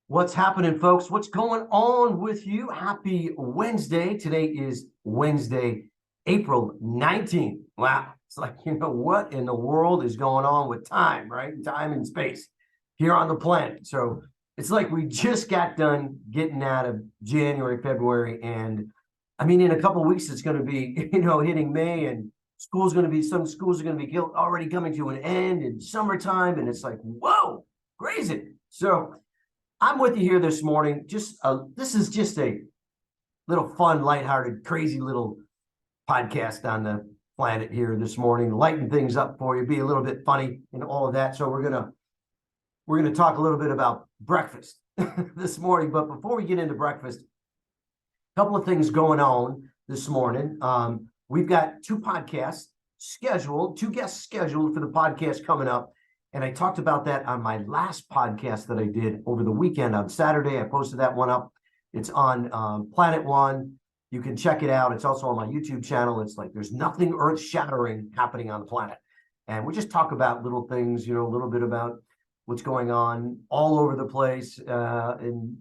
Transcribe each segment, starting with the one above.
What's happening, folks? What's going on with you? Happy Wednesday. Today is Wednesday, April 19th. Wow. It's like, what in the world is going on with time, right? Time and space here on the planet. So it's like we just got done getting out of January, February. And I mean, in a couple of weeks, it's going to be, hitting May, and some schools are going to be already coming to an end in summertime. And it's like, whoa, crazy. So I'm with you here this morning. This is just a little fun, lighthearted, crazy little podcast on the planet here this morning, lighten things up for you, be a little bit funny and all of that. So we're gonna talk a little bit about breakfast this morning. But before we get into breakfast, a couple of things going on this morning. We've got two guests scheduled for the podcast coming up. And I talked about that on my last podcast that I did over the weekend on Saturday. I posted that one up. It's on Planet One. You can check it out. It's also on my YouTube channel. It's like there's nothing earth-shattering happening on the planet. And we just talk about little things, a little bit about what's going on all over the place in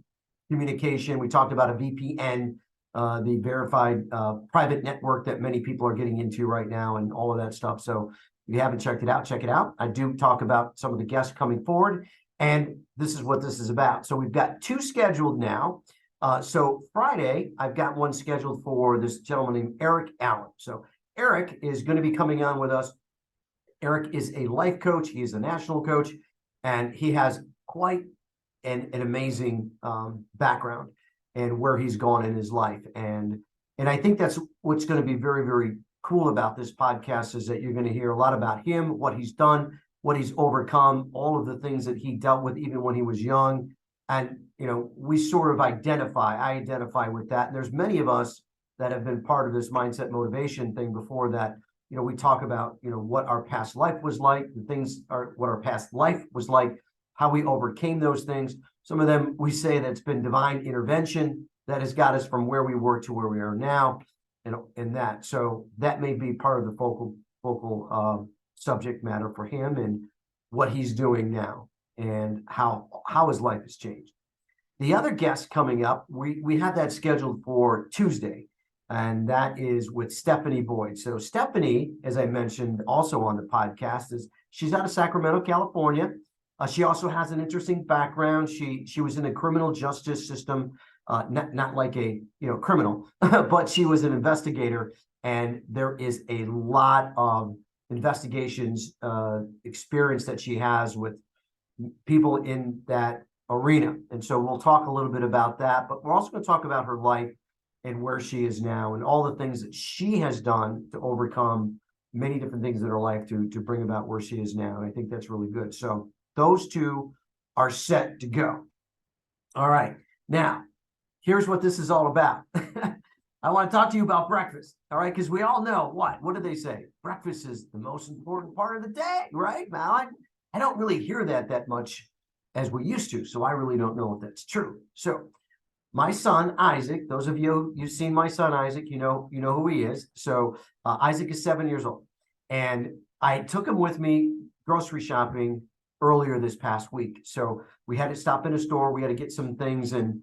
communication. We talked about a VPN, the verified private network that many people are getting into right now, and all of that stuff. So if you haven't checked it out, check it out. I do talk about some of the guests coming forward, and this is what this is about. So we've got two scheduled now. So Friday, I've got one scheduled for this gentleman named Eric Allen. So Eric is going to be coming on with us. Eric is a life coach. He is a national coach, and he has quite an amazing background and where he's gone in his life. And I think that's what's going to be very, very cool about this podcast, is that you're going to hear a lot about him, what he's done, what he's overcome, all of the things that he dealt with even when he was young. And we sort of I identify with that. And there's many of us that have been part of this mindset motivation thing before that. We talk about what our past life was like, what our past life was like, how we overcame those things. Some of them we say that it's been divine intervention that has got us from where we were to where we are now. And that, so that may be part of the focal subject matter for him, and what he's doing now, and how his life has changed. The other guest coming up, we have that scheduled for Tuesday, and that is with Stephanie Boyd. So Stephanie, as I mentioned also on the podcast, she's out of Sacramento, California. She also has an interesting background. She was in the criminal justice system. Not like a criminal, but she was an investigator, and there is a lot of investigations experience that she has with people in that arena. And so we'll talk a little bit about that, but we're also going to talk about her life and where she is now, and all the things that she has done to overcome many different things in her life to bring about where she is now. And I think that's really good. So those two are set to go. All right. Now, here's what this is all about. I want to talk to you about breakfast, all right? Because we all know what do they say? Breakfast is the most important part of the day, right? Now, I don't really hear that much as we used to, so I really don't know if that's true. So my son, Isaac, those of you, you've seen my son, Isaac, you know who he is. So Isaac is 7 years old, and I took him with me grocery shopping earlier this past week. So we had to stop in a store. We had to get some things, and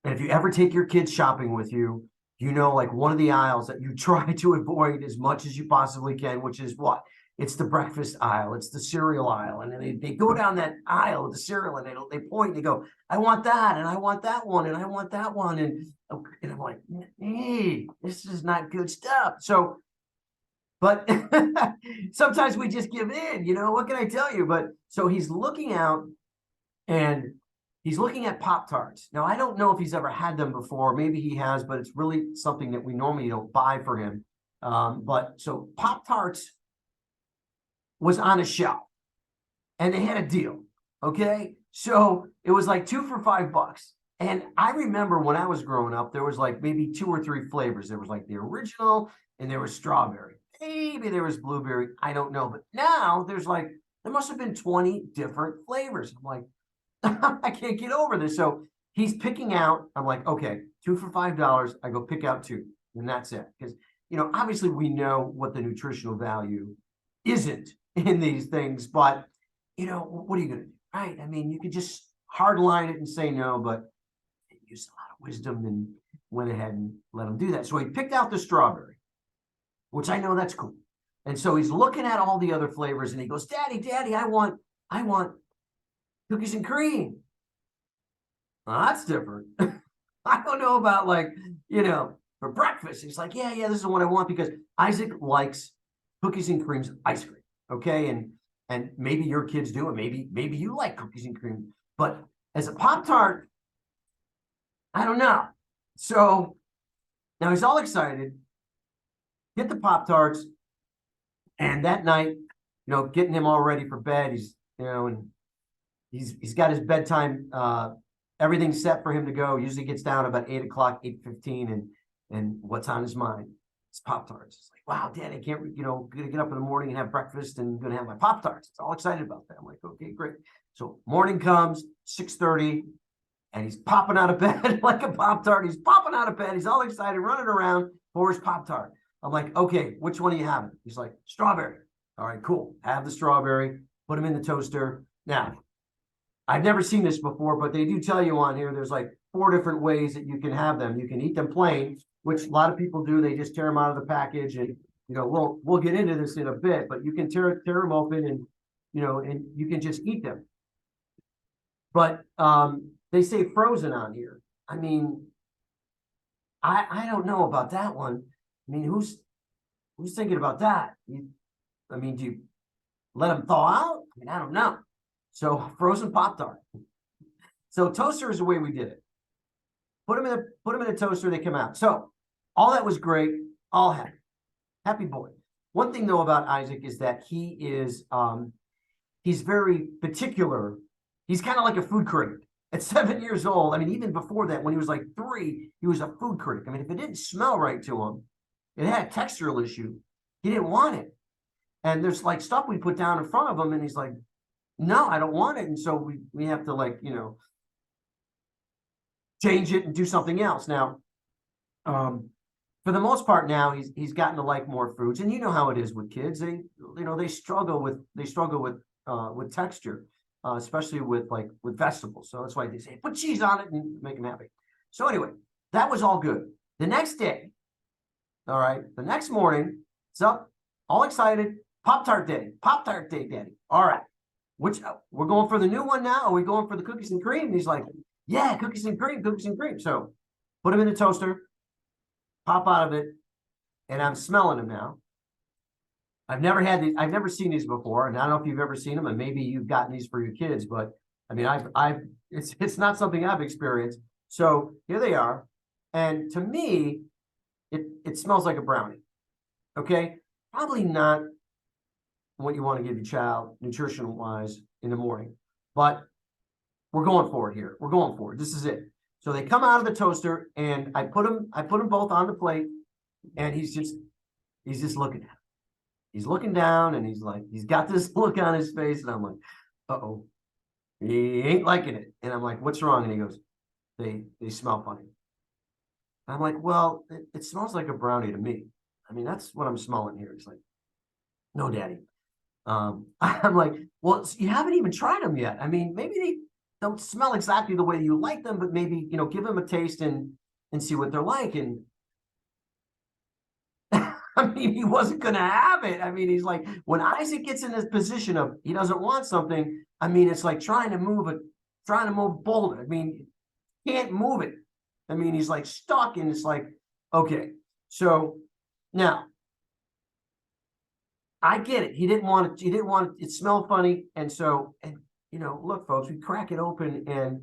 if you ever take your kids shopping with you, like one of the aisles that you try to avoid as much as you possibly can, which is what? It's the breakfast aisle. It's the cereal aisle. And then they go down that aisle with the cereal, and they point and they go, I want that, and I want that one, and I want that one. And I'm like, hey, this is not good stuff. So, but sometimes we just give in, what can I tell you? But so he's looking out, and he's looking at Pop-Tarts. Now, I don't know if he's ever had them before. Maybe he has, but it's really something that we normally don't buy for him. But so Pop-Tarts was on a shelf, and they had a deal, okay? So it was like 2 for $5. And I remember when I was growing up, there was like maybe 2 or 3 flavors. There was like the original, and there was strawberry. Maybe there was blueberry. I don't know. But now there must have been 20 different flavors. I'm like, I can't get over this. So he's picking out, I'm like, okay, 2 for $5. I go pick out 2, and that's it. Because, obviously we know what the nutritional value isn't in these things, but, what are you going to do? Right. I mean, you could just hardline it and say no, but he used a lot of wisdom and went ahead and let him do that. So he picked out the strawberry, which I know that's cool. And so he's looking at all the other flavors and he goes, Daddy, I want cookies and cream. Well, that's different. I don't know about for breakfast. He's like, yeah, this is what I want because Isaac likes cookies and creams ice cream. Okay. And maybe your kids do it. Maybe you like cookies and cream, but as a Pop-Tart, I don't know. So now he's all excited, get the Pop-Tarts, and that night, getting him all ready for bed. And he's got his bedtime, everything's set for him to go. Usually gets down about 8 o'clock, 8:15, and what's on his mind? It's Pop-Tarts. It's like, wow, Dad, I can't, gonna get up in the morning and have breakfast and gonna have my Pop-Tarts. It's all excited about that. I'm like, okay, great. So morning comes, 6:30, and he's popping out of bed like a Pop-Tart. He's popping out of bed. He's all excited, running around for his Pop-Tart. I'm like, okay, which one are you having? He's like, strawberry. All right, cool. Have the strawberry, put them in the toaster. Now, I've never seen this before, but they do tell you on here, there's like 4 different ways that you can have them. You can eat them plain, which a lot of people do. They just tear them out of the package and, we'll get into this in a bit, but you can tear them open and, and you can just eat them. But they say frozen on here. I mean, I don't know about that one. I mean, who's thinking about that? Do you let them thaw out? I mean, I don't know. So frozen Pop-Tart. So toaster is the way we did it. Put them in a toaster, they come out. So all that was great, all happy boy. One thing though about Isaac is that he is he's very particular. He's kind of like a food critic. At 7 years old, I mean, even before that, when he was like 3, he was a food critic. I mean, if it didn't smell right to him, it had a textural issue. He didn't want it. And there's like stuff we put down in front of him, and he's like, no, I don't want it. And so we have to change it and do something else. Now, for the most part now, he's gotten to like more foods. And you know how it is with kids. They struggle with texture. Especially with vegetables. So that's why they say, put cheese on it and make them happy. So anyway, that was all good. The next day, all right, the next morning, it's up, all excited, Pop-Tart Day, Daddy. All right, we're going for the new one now? Are we going for the cookies and cream? And he's like, yeah, cookies and cream. So put them in the toaster, pop out of it, and I'm smelling them now. I've never seen these before, and I don't know if you've ever seen them, and maybe you've gotten these for your kids, but I mean, it's not something I've experienced. So here they are, and to me, it smells like a brownie. Okay, probably not what you want to give your child nutritional wise in the morning, but we're going for it here. We're going for it. This is it. So they come out of the toaster, and I put them both on the plate, and he's just looking at them. He's looking down and he's got this look on his face. And I'm like, uh-oh, he ain't liking it. And I'm like, what's wrong? And he goes, they smell funny. I'm like, well, it smells like a brownie to me. I mean, that's what I'm smelling here. He's like, no, Daddy. I'm like, well, you haven't even tried them yet. I mean, maybe they don't smell exactly the way you like them, but maybe, give them a taste and see what they're like. And I mean, he wasn't going to have it. I mean, he's like, when Isaac gets in this position of he doesn't want something, I mean, it's like trying to move a boulder. I mean, can't move it. I mean, he's like stuck, and it's like, okay. So now I get it. He didn't want it. He didn't want it. It smelled funny. And so, look, folks, we crack it open, and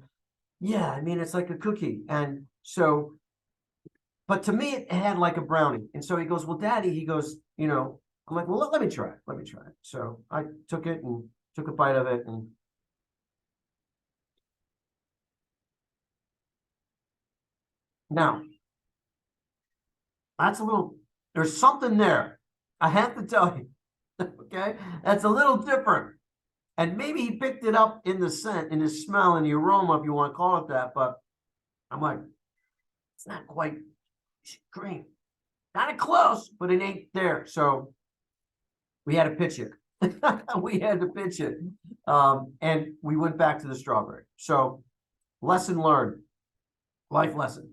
yeah, I mean, it's like a cookie. And so, but to me, it had like a brownie. And so he goes, well, Daddy, he goes, I'm like, well, let me try it. Let me try it. So I took it and took a bite of it. And now, there's something there. I have to tell you, okay? That's a little different. And maybe he picked it up in the scent, in the smell, in the aroma, if you want to call it that. But I'm like, it's not quite green. Kind of close, but it ain't there. So we had to pitch it. We had to pitch it. And we went back to the strawberry. So lesson learned, life lesson.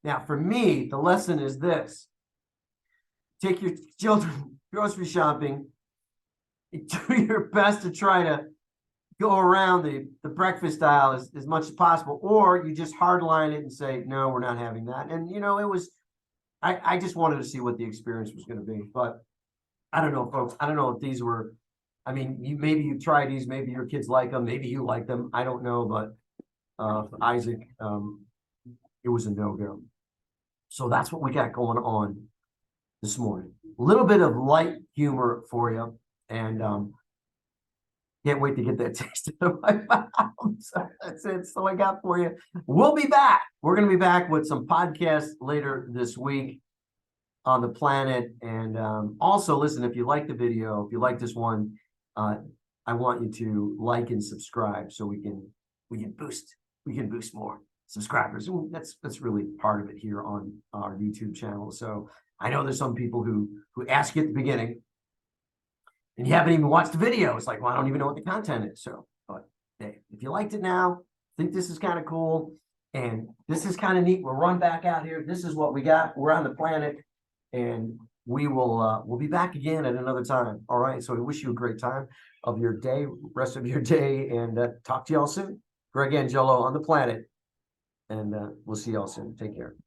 Now, for me, the lesson is this: take your children grocery shopping, do your best to try to go around the breakfast aisle as much as possible, or you just hardline it and say, no, we're not having that. And, it was, I just wanted to see what the experience was going to be. But I don't know, folks. I don't know if these were, I mean, maybe you try these, maybe your kids like them, maybe you like them. I don't know, but for Isaac, it was a no-go. So that's what we got going on this morning. A little bit of light humor for you, and can't wait to get that taste of my mouth. So that's it. So I got for you. We'll be back. We're going to be back with some podcasts later this week on the planet. And also, listen, if you like the video, if you like this one, I want you to like and subscribe so we can boost more subscribers. That's really part of it here on our YouTube channel. So I know there's some people who ask you at the beginning, and you haven't even watched the video. It's like, well, I don't even know what the content is. So, but hey, if you liked it now, think this is kind of cool, and this is kind of neat. We'll run back out here. This is what we got. We're on the planet, and we'll be back again at another time. All right. So I wish you a great time of your day, rest of your day, and talk to y'all soon. Greg Angelo on the planet, and we'll see y'all soon. Take care.